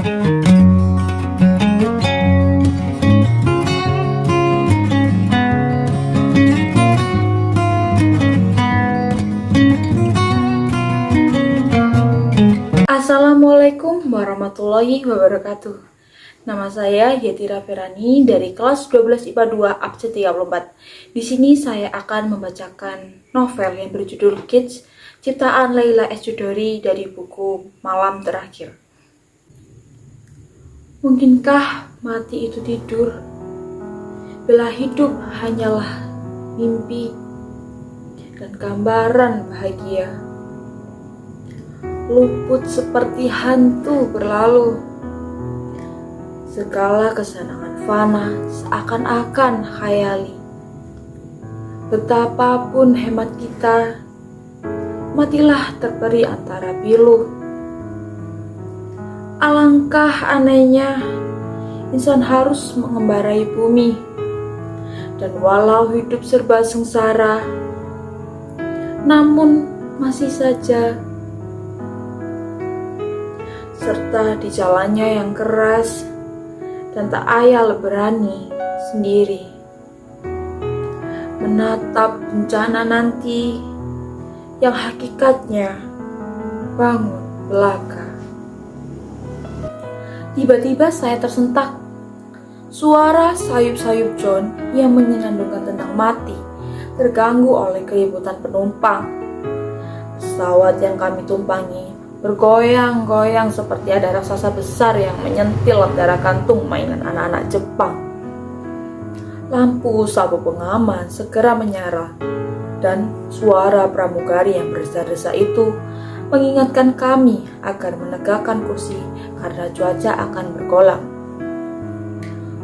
Assalamualaikum warahmatullahi wabarakatuh. Nama saya Yetira Ferani dari kelas 12 IPA 2 absen 34. Di sini saya akan membacakan novel yang berjudul Kids, ciptaan Laila S. Chudori dari buku Malam Terakhir. Mungkinkah mati itu tidur? Bila hidup hanyalah mimpi dan gambaran bahagia, luput seperti hantu berlalu. Segala kesenangan fana seakan-akan khayali. Betapapun hemat kita, matilah terperi antara pilu. Alangkah anehnya, insan harus mengembarai bumi. Dan walau hidup serba sengsara, namun masih saja serta di jalannya yang keras dan tak ayal berani sendiri menatap bencana nanti yang hakikatnya bangun belaka. Tiba-tiba saya tersentak. Suara sayup-sayup John yang menyandungkan tentang mati terganggu oleh keributan penumpang. Pesawat yang kami tumpangi bergoyang-goyang seperti ada raksasa besar yang menyentil antara kantung mainan anak-anak Jepang. Lampu sabuk pengaman segera menyala, dan suara pramugari yang berdesah-desah itu mengingatkan kami agar menegakkan kursi karena cuaca akan bergolang.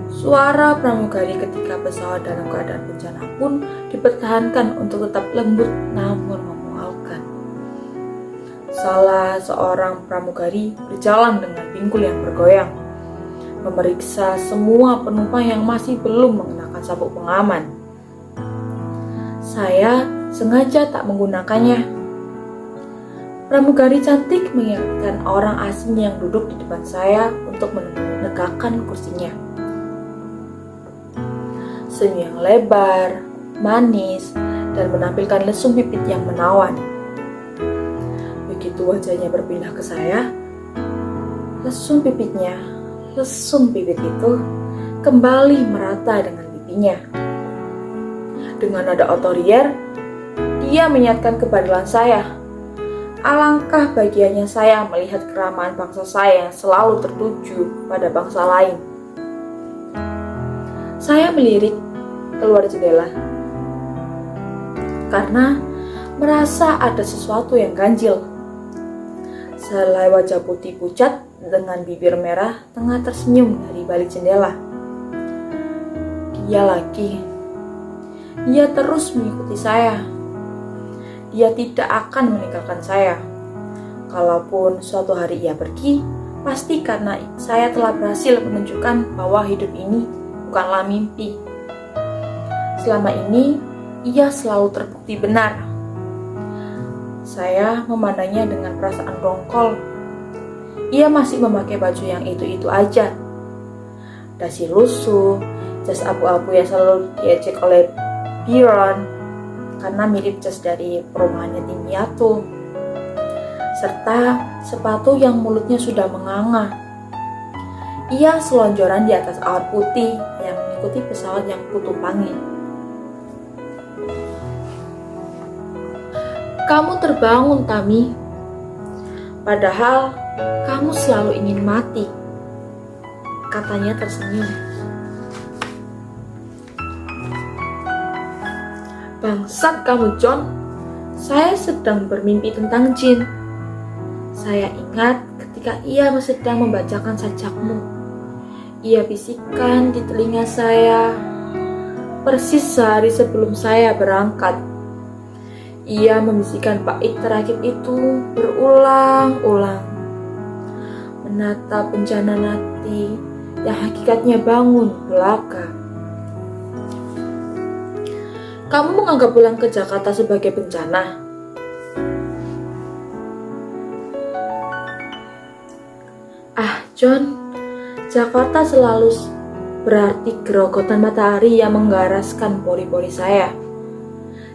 Suara pramugari ketika pesawat dalam keadaan bencana pun dipertahankan untuk tetap lembut namun memualkan. Salah seorang pramugari berjalan dengan pinggul yang bergoyang, memeriksa semua penumpang yang masih belum mengenakan sabuk pengaman. Saya sengaja tak menggunakannya. Pramugari cantik mengingatkan orang asing yang duduk di depan saya untuk menegakkan kursinya. Senyum yang lebar, manis, dan menampilkan lesung pipit yang menawan. Begitu wajahnya berpindah ke saya, lesung pipit itu kembali merata dengan pipinya. Dengan nada otorier, dia mengingatkan kepada saya. Alangkah bahagianya saya melihat keramahan bangsa saya yang selalu tertuju pada bangsa lain. Saya melirik keluar jendela karena merasa ada sesuatu yang ganjil. Selai wajah putih pucat dengan bibir merah tengah tersenyum dari balik jendela. Dia terus mengikuti saya. Dia tidak akan meninggalkan saya. Kalaupun suatu hari ia pergi, pasti karena saya telah berhasil menunjukkan bahwa hidup ini bukanlah mimpi. Selama ini, ia selalu terbukti benar. Saya memandangnya dengan perasaan dongkol. Ia masih memakai baju yang itu-itu aja. Dasi lusuh, jas abu-abu yang selalu diejek oleh Byron karena mirip jas dari perumahannya Tim Yato, serta sepatu yang mulutnya sudah menganga. Ia selonjoran di atas awan putih yang mengikuti pesawat yang kutumpangi. Kamu terbangun, Tami. Padahal kamu selalu ingin mati, katanya tersenyum. Bangsat kamu, John. Saya sedang bermimpi tentang jin. Saya ingat ketika ia sedang membacakan sajakmu. Ia bisikkan di telinga saya persis sehari sebelum saya berangkat. Ia membisikkan bait terakhir itu berulang-ulang, menatap bencana nanti yang hakikatnya bangun belaka. Kamu menganggap pulang ke Jakarta sebagai bencana? John, Jakarta selalu berarti gerogotan matahari yang menggaraskan pori-pori saya.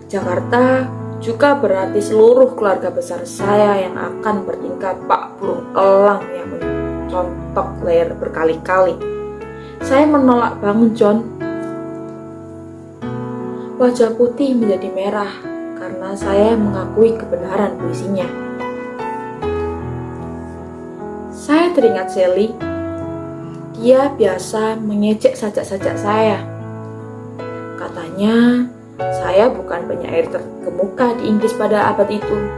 Jakarta juga berarti seluruh keluarga besar saya yang akan bertingkah bak burung elang yang mencontok leher berkali-kali. Saya menolak bangun, John. Wajah putih menjadi merah karena saya mengakui kebenaran puisinya. Saya teringat Sally. Dia biasa mengejek sajak-sajak saya. Katanya, saya bukan penyair terkemuka di Inggris pada abad itu.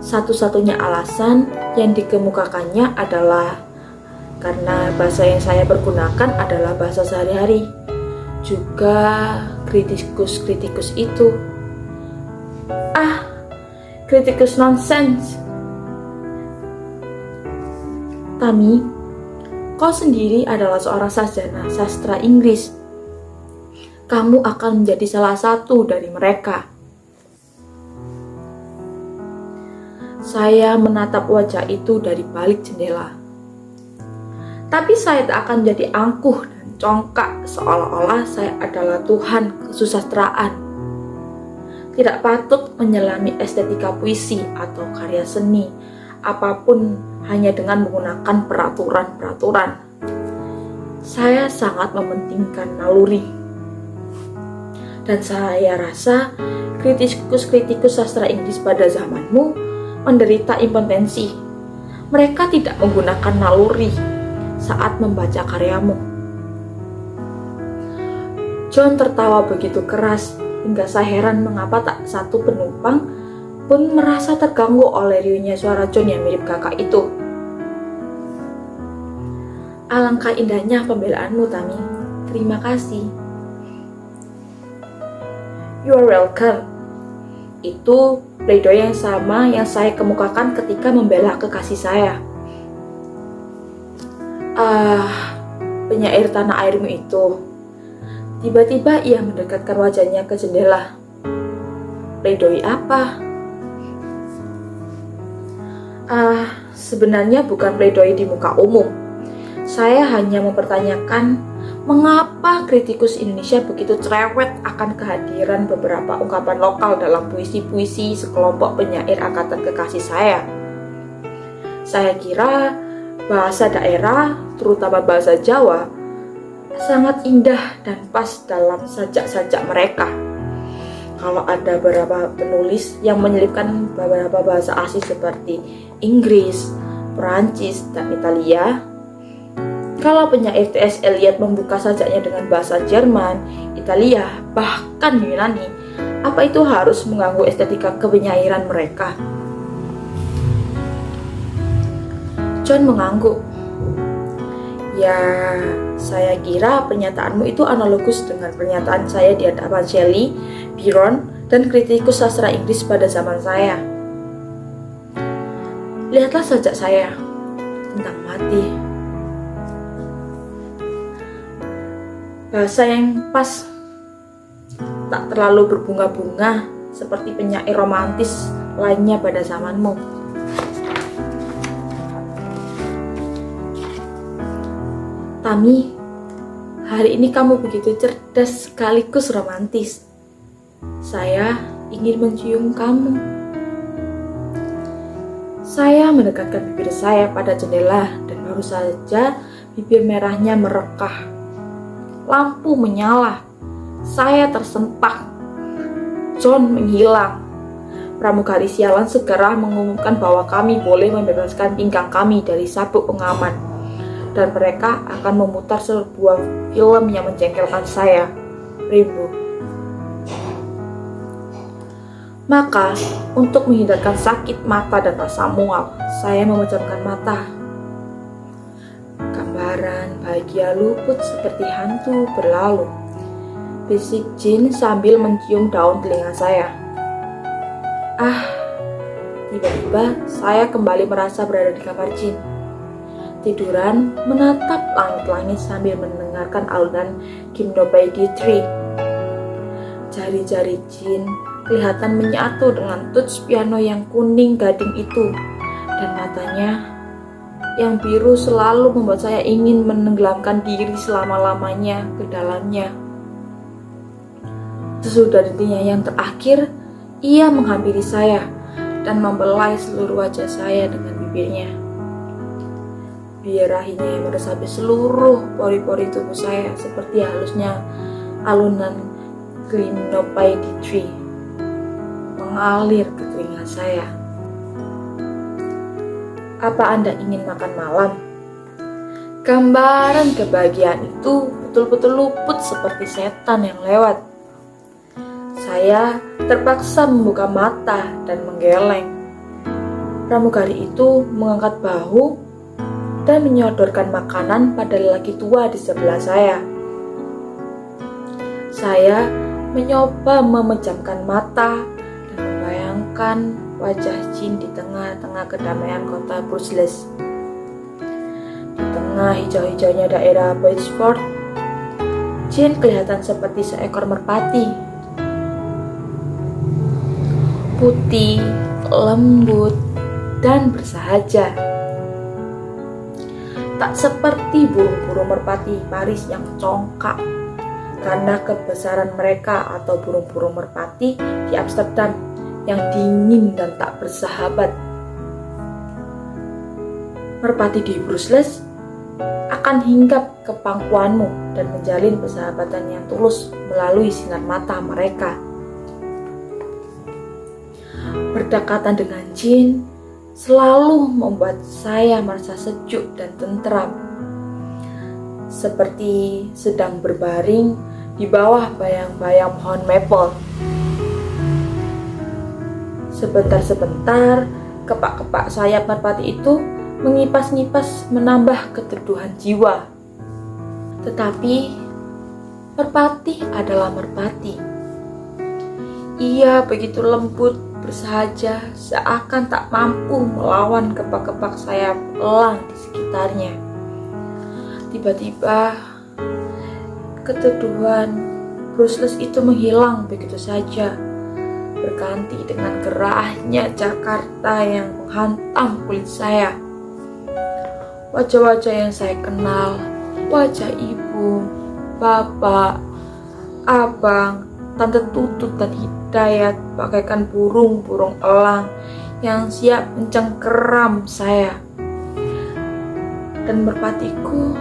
Satu-satunya alasan yang dikemukakannya adalah karena bahasa yang saya pergunakan adalah bahasa sehari-hari. Juga kritikus-kritikus itu. Kritikus nonsense. Tami, kau sendiri adalah seorang sarjana sastra Inggris. Kamu akan menjadi salah satu dari mereka. Saya menatap wajah itu dari balik jendela. Tapi saya tak akan menjadi angkuh dan congkak seolah-olah saya adalah Tuhan kesusastraan. Tidak patut menyelami estetika puisi atau karya seni apapun hanya dengan menggunakan peraturan-peraturan. Saya sangat mementingkan naluri. Dan saya rasa kritikus-kritikus sastra Inggris pada zamanmu menderita impotensi. Mereka tidak menggunakan naluri saat membaca karyamu. John tertawa begitu keras hingga saya heran mengapa tak satu penumpang pun merasa terganggu oleh riuhnya suara John yang mirip kakak itu. Alangkah indahnya pembelaanmu, Tami. Terima kasih. You are welcome. Itu pledoi yang sama yang saya kemukakan ketika membela kekasih saya. Penyair tanah airmu itu. Tiba-tiba ia mendekatkan wajahnya ke jendela. Pledoi apa? Sebenarnya bukan pledoi di muka umum. Saya hanya mempertanyakan mengapa kritikus Indonesia begitu cerewet akan kehadiran beberapa ungkapan lokal dalam puisi-puisi sekelompok penyair angkatan kekasih saya. Saya kira bahasa daerah, terutama bahasa Jawa, sangat indah dan pas dalam sajak-sajak mereka. Kalau ada beberapa penulis yang menyelipkan beberapa bahasa asing seperti Inggris, Perancis, dan Italia. Kalau penyair T.S. Eliot membuka sajaknya dengan bahasa Jerman, Italia, bahkan Yunani, apa itu harus mengganggu estetika kepenyairan mereka? John mengangguk. Ya, saya kira pernyataanmu itu analogus dengan pernyataan saya di hadapan Shelley, Byron, dan kritikus sastra Inggris pada zaman saya. Lihatlah sajak saya tentang mati. Bahasa yang pas, tak terlalu berbunga-bunga seperti penyair romantis lainnya pada zamanmu. Tami, hari ini kamu begitu cerdas sekaligus romantis. Saya ingin mencium kamu. Saya mendekatkan bibir saya pada jendela dan baru saja bibir merahnya merekah. Lampu menyala. Saya tersentak. John menghilang. Pramugari sialan segera mengumumkan bahwa kami boleh membebaskan pinggang kami dari sabuk pengaman. Dan mereka akan memutar sebuah film yang menjengkelkan saya, Rimbo. Maka, untuk menghindarkan sakit mata dan rasa mual, saya memejamkan mata. Gambaran bahagia luput seperti hantu berlalu. Bisik Jin sambil mencium daun telinga saya. Tiba-tiba saya kembali merasa berada di kamar Jin. Tiduran menatap langit-langit sambil mendengarkan alunan Gymnopédie 3. Jari-jari Jin kelihatan menyatu dengan tuts piano yang kuning gading itu, dan matanya yang biru selalu membuat saya ingin menenggelamkan diri selama-lamanya ke dalamnya. Sesudah detinya yang terakhir, ia menghampiri saya dan membelai seluruh wajah saya dengan bibirnya. Birahinya yang meresapi seluruh pori-pori tubuh saya seperti halusnya alunan Glynopidae tree mengalir ke telinga saya. Apa Anda ingin makan malam? Gambaran kebahagiaan itu betul-betul luput seperti setan yang lewat. Saya terpaksa membuka mata dan menggeleng. Pramugari itu mengangkat bahu dan menyodorkan makanan pada lelaki tua di sebelah saya. Saya mencoba memejamkan mata dan membayangkan wajah Jin di tengah-tengah kedamaian kota Brussels. Di tengah hijau-hijaunya daerah Beaufort, Jin kelihatan seperti seekor merpati. Putih, lembut, dan bersahaja. Tak seperti burung-burung merpati Paris yang congkak karena kebesaran mereka, atau burung-burung merpati di Amsterdam yang dingin dan tak bersahabat. Merpati di Brussels akan hinggap ke pangkuanmu dan menjalin persahabatan yang tulus melalui sinar mata mereka. Berdekatan dengan Jin selalu membuat saya merasa sejuk dan tentram, seperti sedang berbaring di bawah bayang-bayang pohon maple. Sebentar-sebentar, kepak-kepak sayap merpati itu mengipas-ngipas menambah keteduhan jiwa. Tetapi merpati adalah merpati. Ia begitu lembut, bersahaja, seakan tak mampu melawan kepak-kepak sayap elang di sekitarnya. Tiba-tiba keteduhan Brussels itu menghilang begitu saja, berganti dengan gerahnya Jakarta yang menghantam kulit saya. Wajah-wajah yang saya kenal, wajah ibu, bapak, abang, tante Tutut dan Hidayat bagaikan burung-burung elang yang siap mencengkeram saya. Dan merpatiku,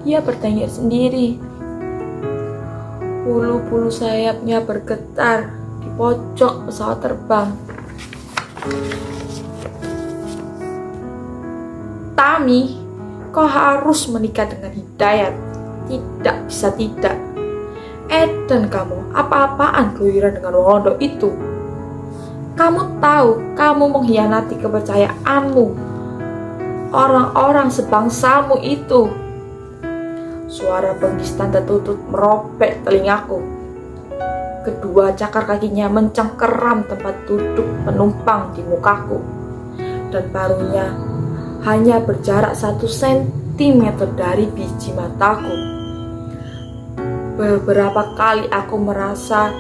dia bertengger sendiri. Bulu-bulu sayapnya bergetar di pojok pesawat terbang. Tami, kau harus menikah dengan Hidayat. Tidak bisa tidak. Eden kamu, apa-apaan keluyuran dengan wong londo itu? Kamu tahu kamu mengkhianati kepercayaanmu, orang-orang sebangsamu itu. Suara bengis tante Tutut merobek telingaku. Kedua cakar kakinya mencengkeram tempat duduk penumpang di mukaku, dan paruhnya hanya berjarak 1 sentimeter dari biji mataku. Beberapa kali aku merasa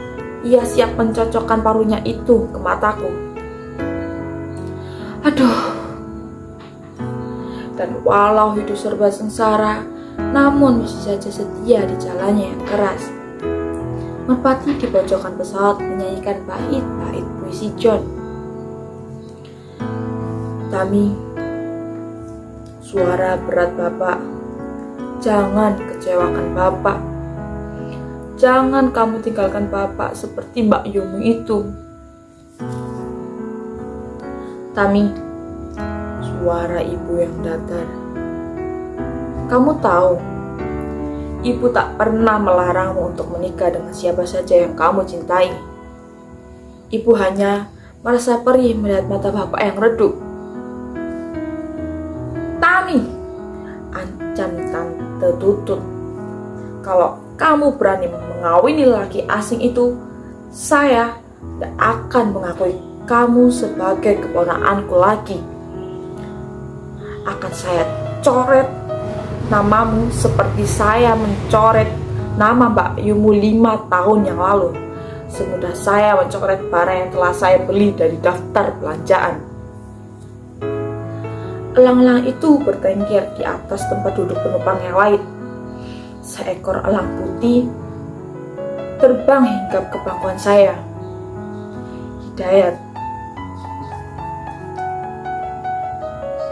ia siap mencocokkan paruhnya itu ke mataku. Aduh. Dan walau hidup serba sengsara, namun masih saja setia di jalannya yang keras. Merpati di pojokan pesawat menyanyikan bait-bait puisi John. Tami, suara berat Bapak, jangan kecewakan Bapak. Jangan kamu tinggalkan Bapak seperti Mbak Yumu itu. Tami, suara ibu yang datar. Kamu tahu, ibu tak pernah melarangmu untuk menikah dengan siapa saja yang kamu cintai. Ibu hanya merasa perih melihat mata Bapak yang redup. Tami, ancam tante Tutut. Kalau kamu berani mengawini laki asing itu, saya tidak akan mengakui kamu sebagai keponakanku lagi. Akan saya coret namamu seperti saya mencoret nama Mbak Yumu 5 tahun yang lalu. Semudah saya mencoret barang yang telah saya beli dari daftar belanjaan. Elang-elang itu bertengger di atas tempat duduk penumpang yang lain. Seekor elang putih terbang hingga ke pangkuan saya. Hidayat,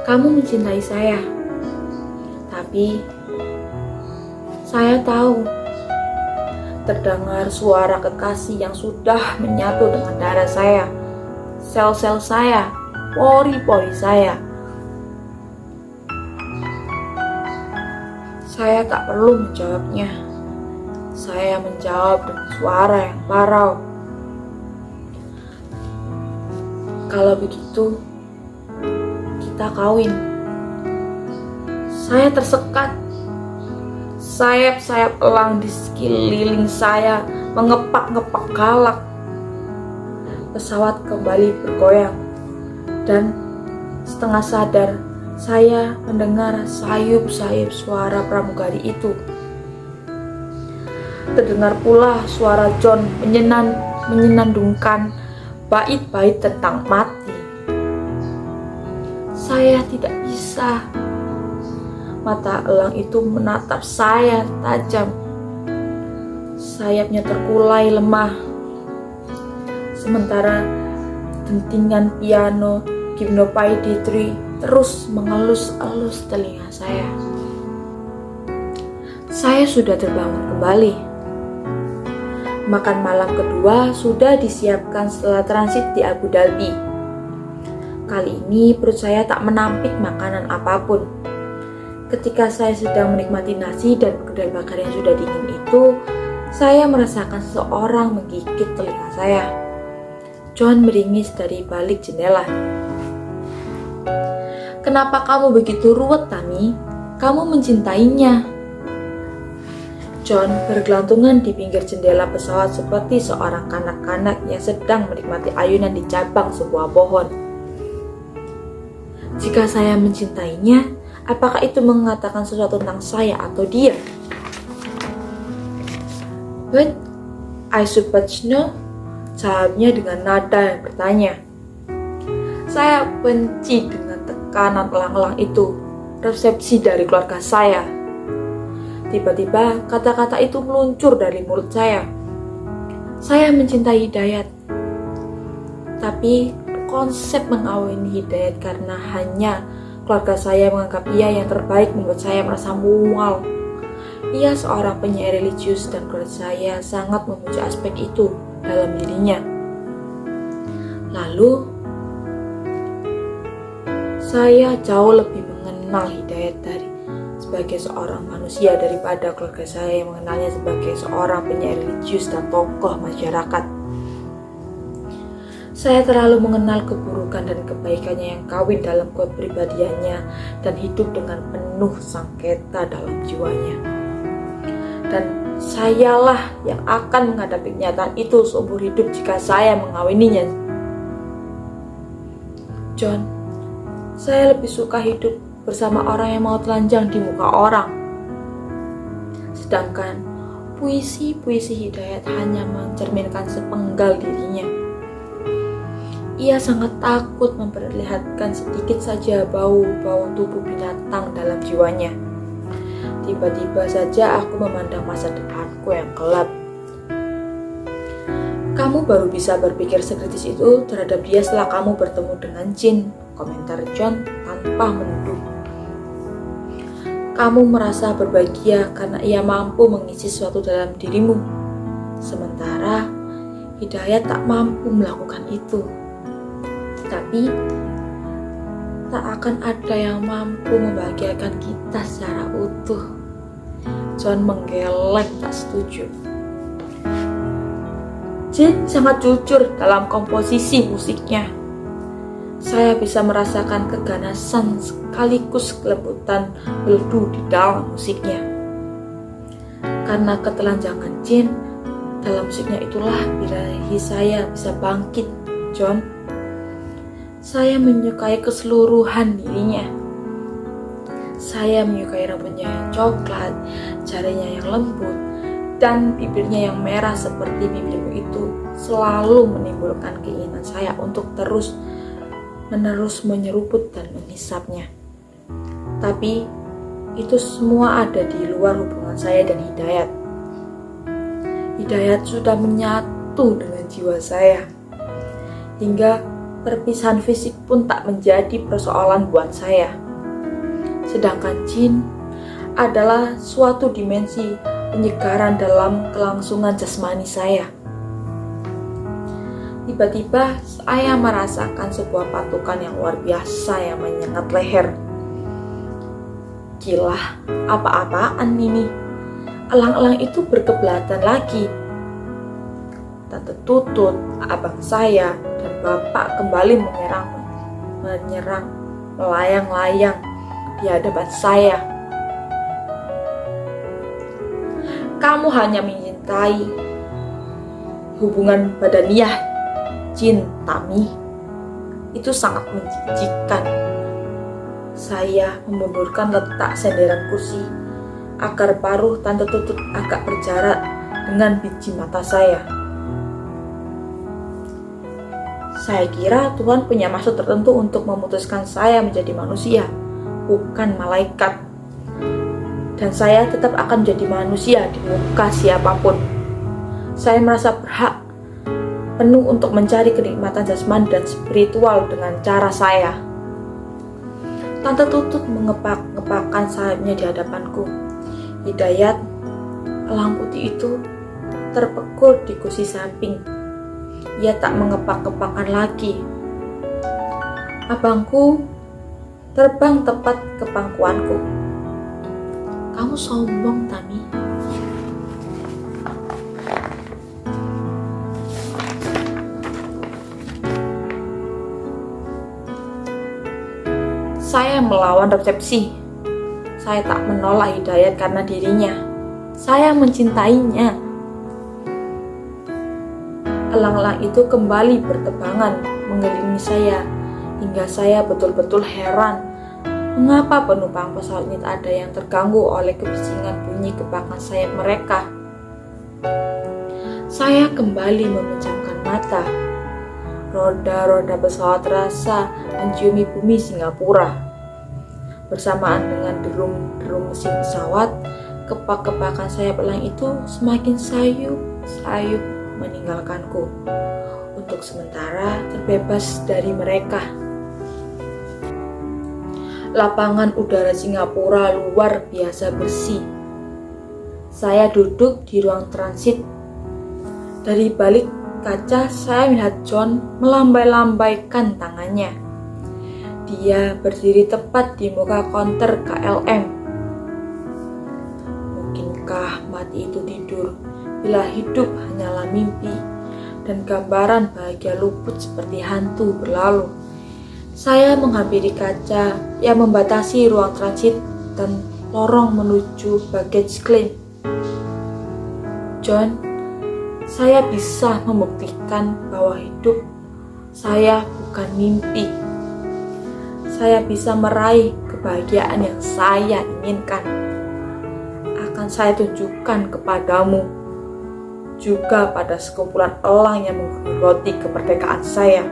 kamu mencintai saya, tapi saya tahu. Terdengar suara kekasih yang sudah menyatu dengan darah saya, sel-sel saya, pori-pori saya. Saya tak perlu menjawabnya. Saya menjawab dengan suara yang parau. Kalau begitu, kita kawin. Saya tersekat. Sayap-sayap elang di sekeliling saya mengepak-ngepak galak. Pesawat kembali bergoyang, dan setengah sadar saya mendengar sayup-sayup suara pramugari itu. Terdengar pula suara John menyenandungkan bait-bait tentang mati. Saya tidak bisa. Mata elang itu menatap saya tajam. Sayapnya terkulai lemah. Sementara dentingan piano Gymnopédie terus mengelus-elus telinga saya. Saya sudah terbangun kembali. Makan malam kedua sudah disiapkan setelah transit di Abu Dhabi. Kali ini perut saya tak menampik makanan apapun. Ketika saya sedang menikmati nasi dan perkedel bakar yang sudah dingin itu, saya merasakan seseorang menggigit telinga saya. John meringis dari balik jendela. "Kenapa kamu begitu ruwet, Tami? Kamu mencintainya." John bergelantungan di pinggir jendela pesawat seperti seorang kanak-kanak yang sedang menikmati ayunan di cabang sebuah pohon. Jika saya mencintainya, apakah itu mengatakan sesuatu tentang saya atau dia? "But I suppose no," jawabnya dengan nada yang bertanya. Saya benci dengan tekanan elang-elang itu, resepsi dari keluarga saya. Tiba-tiba kata-kata itu meluncur dari mulut saya. Saya mencintai Hidayat. Tapi konsep mengawini Hidayat karena hanya keluarga saya menganggap ia yang terbaik membuat saya merasa mual. Ia seorang penyair religius dan keluarga saya sangat memuji aspek itu dalam dirinya. Lalu, saya jauh lebih mengenal Hidayat sebagai seorang manusia daripada keluarga saya yang mengenalnya sebagai seorang penyair religius dan tokoh masyarakat. Saya terlalu mengenal keburukan dan kebaikannya yang kawin dalam kepribadiannya dan hidup dengan penuh sengketa dalam jiwanya. Dan sayalah yang akan menghadapi kenyataan itu seumur hidup jika saya mengawininya. John, saya lebih suka hidup bersama orang yang mau telanjang di muka orang. Sedangkan puisi-puisi Hidayat hanya mencerminkan sepenggal dirinya. Ia sangat takut memperlihatkan sedikit saja bau-bau tubuh binatang dalam jiwanya. Tiba-tiba saja aku memandang masa depanku yang gelap. "Kamu baru bisa berpikir sekritis itu terhadap dia setelah kamu bertemu dengan Jin," komentar John tanpa menunduk. "Kamu merasa berbahagia karena ia mampu mengisi sesuatu dalam dirimu. Sementara Hidayat tak mampu melakukan itu. Tapi tak akan ada yang mampu membahagiakan kita secara utuh." John menggeleng tak setuju. Jin sangat jujur dalam komposisi musiknya. Saya bisa merasakan keganasan sekaligus kelembutan merdu di dalam musiknya. Karena ketelanjangan Jin dalam musiknya itulah birahi saya bisa bangkit, John. Saya menyukai keseluruhan dirinya. Saya menyukai rambutnya yang coklat, jarinya yang lembut, dan bibirnya yang merah seperti bibirmu itu selalu menimbulkan keinginan saya untuk terus-menerus menyeruput dan menghisapnya. Tapi itu semua ada di luar hubungan saya dan Hidayat. Hidayat sudah menyatu dengan jiwa saya, hingga perpisahan fisik pun tak menjadi persoalan buat saya. Sedangkan jin adalah suatu dimensi penyegaran dalam kelangsungan jasmani saya. Tiba-tiba saya merasakan sebuah patukan yang luar biasa yang menyengat leher. Gila, apa-apaan ini? Elang-elang itu berkebelatan lagi. Tante Tutut, abang saya, dan bapak kembali menyerang melayang-layang di hadapan saya. Kamu hanya mencintai hubungan badaniah, Jin Tami. Itu sangat menjijikan. Saya memundurkan letak senderan kursi agar paruh Tante Tutut agak berjarak dengan biji mata saya. Saya kira Tuhan punya maksud tertentu untuk memutuskan saya menjadi manusia, bukan malaikat. Dan saya tetap akan menjadi manusia di muka siapapun. Saya merasa berhak penuh untuk mencari kenikmatan jasmani dan spiritual dengan cara saya. Tante Tutut mengepak-ngepakkan sayapnya di hadapanku. Hidayat, elang putih itu, terpekul di kursi samping. Ia tak mengepak-ngepakkan lagi. Abangku terbang tepat ke pangkuanku. Kamu sombong, Tami. Saya melawan resepsi. Saya tak menolak Hidayat karena dirinya. Saya mencintainya. Elang-elang itu kembali bertebangan mengelilingi saya, hingga saya betul-betul heran mengapa penumpang pesawat ini tak ada yang terganggu oleh kebisingan bunyi kepakan sayap mereka. Saya kembali memejamkan mata. Roda-roda pesawat terasa menciumi bumi Singapura. Bersamaan dengan derum-derum mesin pesawat, kepak-kepakan sayap elang itu semakin sayup-sayup meninggalkanku. Untuk sementara terbebas dari mereka. Lapangan udara Singapura luar biasa bersih. Saya duduk di ruang transit. Dari balik kaca saya melihat John melambai-lambaikan tangannya. Dia berdiri tepat di muka konter KLM. Mungkinkah mati itu tidur, bila hidup hanyalah mimpi dan gambaran bahagia luput seperti hantu berlalu? Saya menghampiri kaca yang membatasi ruang transit dan lorong menuju baggage claim. John, saya bisa membuktikan bahwa hidup saya bukan mimpi. Saya bisa meraih kebahagiaan yang saya inginkan. Akan saya tunjukkan kepadamu, juga pada sekumpulan elang yang menggerogoti kemerdekaan saya,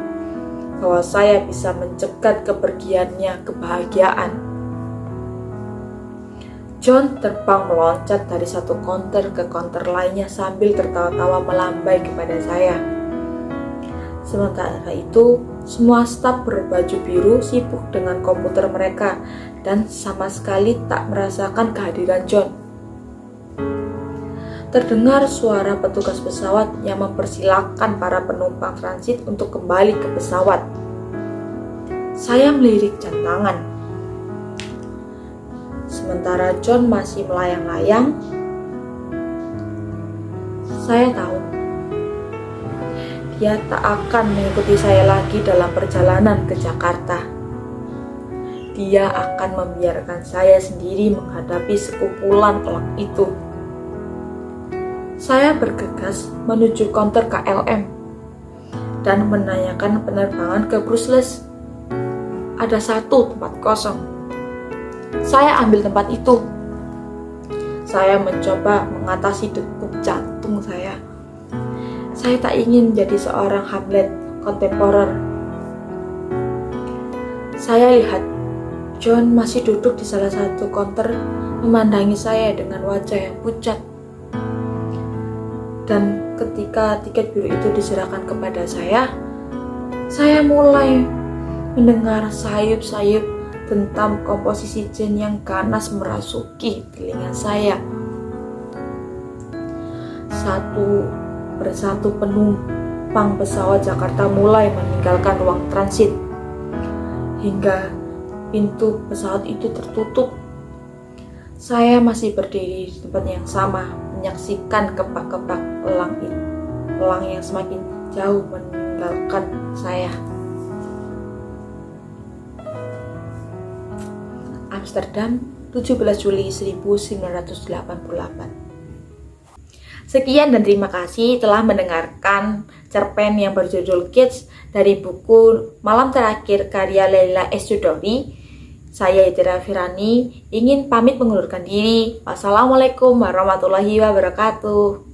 bahwa saya bisa mencegat kepergiannya kebahagiaan. John terbang meloncat dari satu konter ke konter lainnya sambil tertawa-tawa melambai kepada saya. Sementara itu, semua staf berbaju biru sibuk dengan komputer mereka dan sama sekali tak merasakan kehadiran John. Terdengar suara petugas pesawat yang mempersilahkan para penumpang transit untuk kembali ke pesawat. Saya melirik jam tangan. Sementara John masih melayang-layang, saya tahu dia tak akan mengikuti saya lagi dalam perjalanan ke Jakarta. Dia akan membiarkan saya sendiri menghadapi sekumpulan elang itu. Saya bergegas menuju konter KLM dan menanyakan penerbangan ke Brussels. Ada satu tempat kosong. Saya ambil tempat itu. Saya mencoba mengatasi degup jantung saya. Saya tak ingin jadi seorang Hamlet kontemporer. Saya lihat John masih duduk di salah satu counter memandangi saya dengan wajah yang pucat. Dan ketika tiket biru itu diserahkan kepada saya mulai mendengar sayup-sayup tentang komposisi jin yang ganas merasuki telinga saya. Satu persatu penumpang pesawat Jakarta mulai meninggalkan ruang transit hingga pintu pesawat itu tertutup. Saya masih berdiri di tempat yang sama, menyaksikan kepak-kepak elang yang semakin jauh meninggalkan saya. Amsterdam, 17 Juli 1988. Sekian dan terima kasih telah mendengarkan cerpen yang berjudul Kids dari buku Malam Terakhir karya Leila S. Chudori. Saya Yadira Firani ingin pamit mengundurkan diri. Wassalamualaikum warahmatullahi wabarakatuh.